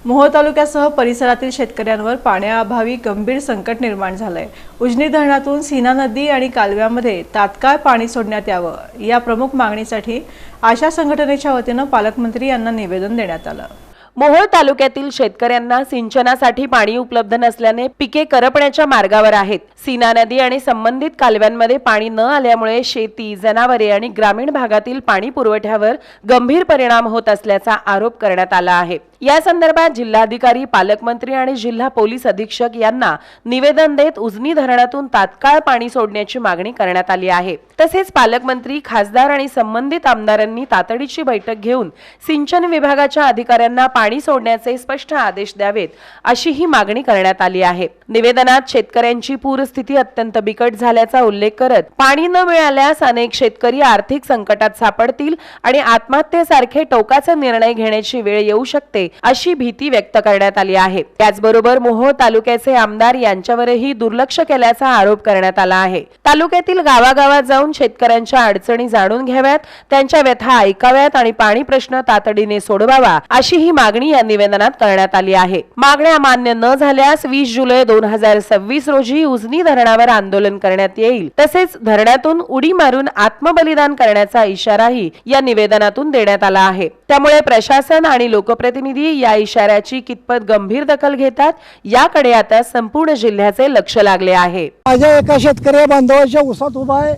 मोहोळ तालुक्यासह परिसरातील शेतकऱ्यांवर पाण्याअभावी गंभीर संकट निर्माण झालंय। उजनी धरणातून सीना नदी आणि कालव्यामध्ये तात्काळ पाणी सोडण्यात यावं या प्रमुख मागणीसाठी आशा संघटनेच्या वतीनं पालकमंत्री यांना निवेदन देण्यात आलं। मोहोळ तालुक्यातील शेतकऱ्यांना सिंचनासाठी पाणी उपलब्ध नसल्याने पिके करपण्याच्या मार्गावर आहेत। सीना नदी आणि संबंधित कालव्यांमध्ये पाणी न आल्यामुळे शेती, जनावरे आणि ग्रामीण भागातील पाणी पुरवठ्यावर गंभीर परिणाम होत असल्याचा आरोप करण्यात आला आहे। या संदर्भात जिल्हाधिकारी, पालकमंत्री आणि जिल्हा पोलीस अधीक्षक यांना निवेदन देत उजनी धरणातून तात्काळ पाणी सोडण्याची मागणी करण्यात आली आहे। तसेच पालकमंत्री, खासदार आणि संबंधित आमदारांनी तातडीची बैठक घेऊन सिंचन विभागाच्या अधिकाऱ्यांना पाणी सोडण्याचे स्पष्ट आदेश द्यावेत अशी ही मागणी करण्यात आली आहे। निवेदनात शेतकऱ्यांची पूरस्थिती अत्यंत बिकट झाल्याचा उल्लेख करत पाणी न मिळाल्यास अनेक शेतकरी आर्थिक संकटात सापडतील आणि आत्महत्येसारखे टोकाचे निर्णय घेण्याची वेळ येऊ शकते अशी भीती व्यक्त करण्यात आली आहे। त्याचबरोबर मोहोळ तालुक्याचे आमदार यांच्यावरही दुर्लक्ष केल्याचा आरोप करण्यात आला आहे। तालुक्यातील गावागावात जाऊन शेतकऱ्यांच्या अडचणी जाणून घ्याव्यात, त्यांच्या व्यथा ऐकाव्यात आणि पाणी प्रश्न तातडीने सोडवावा अशी ही मागणी या निवेदनात करण्यात आली आहे। मागण्या मान्य न झाल्यास 20 जुलै 2026 रोजी उजनी धरणावर आंदोलन करण्यात येईल। तसेच धरणातून उडी मारून आत्मबलिदान करण्याचा इशाराही या निवेदनातून देण्यात आला आहे। त्यामुळे प्रशासन आणि लोकप्रतिनिधी या इशाऱ्याची कितपत गंभीर दखल घेतात याकडे आता संपूर्ण जिल्ह्याचे लक्ष लागले आहे। माझ्या एका शेतकरी बांधवाच्या उसात उभा आहे।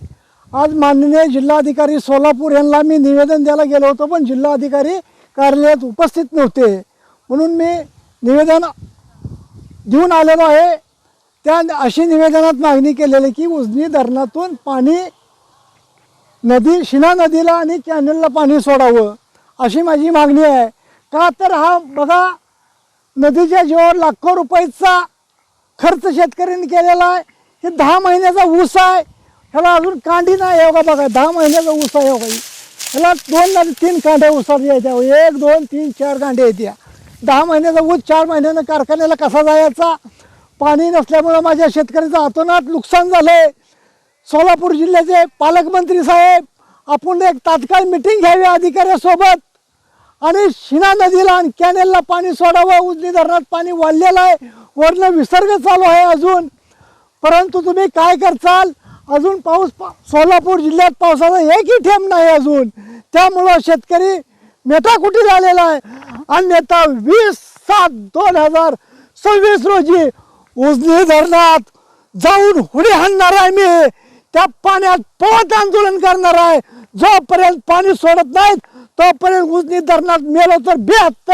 आज माननीय जिल्हाधिकारी सोलापूर यांना मी निवेदन द्यायला गेलो होतो, पण जिल्हाधिकारी कार्यालयात उपस्थित नव्हते, म्हणून मी निवेदन देऊन आलेलो आहे। त्या अशी निवेदनात मागणी केलेली की उजनी धरणातून पाणी सीना नदीला आणि कॅनेलला पाणी सोडावं अशी माझी मागणी आहे। का तर हा बघा, नदीच्या जीवावर लाखो रुपयाचा खर्च शेतकऱ्यांनी केलेला आहे। हे 10 महिन्याचा ऊस आहे, ह्याला अजून कांडी नाही आहे बघा। 10 महिन्याचा ऊस आहे बघा, ह्याला 2 आणि 3 कांड्या ऊसात यायच्या, 1 2 3 4 कांड्या येत्या। 10 महिन्याचा ऊस 4 महिन्यानं कारखान्याला कसा जायचा? पाणी नसल्यामुळे माझ्या शेतकऱ्याचं अतोनात नुकसान झालंय। सोलापूर जिल्ह्याचे पालकमंत्री साहेब, आपण एक तात्काळ मीटिंग घ्यावी अधिकाऱ्यासोबत आणि सीना नदीला आणि कॅनेलला पाणी सोडावं। उजनी धरणात पाणी वाढलेलं आहे, वरनं विसर्ग चालू आहे अजून, परंतु तुम्ही काय करचाल? अजून पाऊस सोलापूर जिल्ह्यात पावसाचा एकही थेंब नाही अजून। त्यामुळं शेतकरी मेटाकुटी झालेला आहे। अन्यथा 20/7/2026 रोजी उजनी धरणात जाऊन हुडी हाणणार आहे मी, त्या पाण्यात पळत आंदोलन करणार आहे। जोपर्यंत पाणी सोडत नाहीत तोपर्यंत उजनी धरणात मेलो तर 72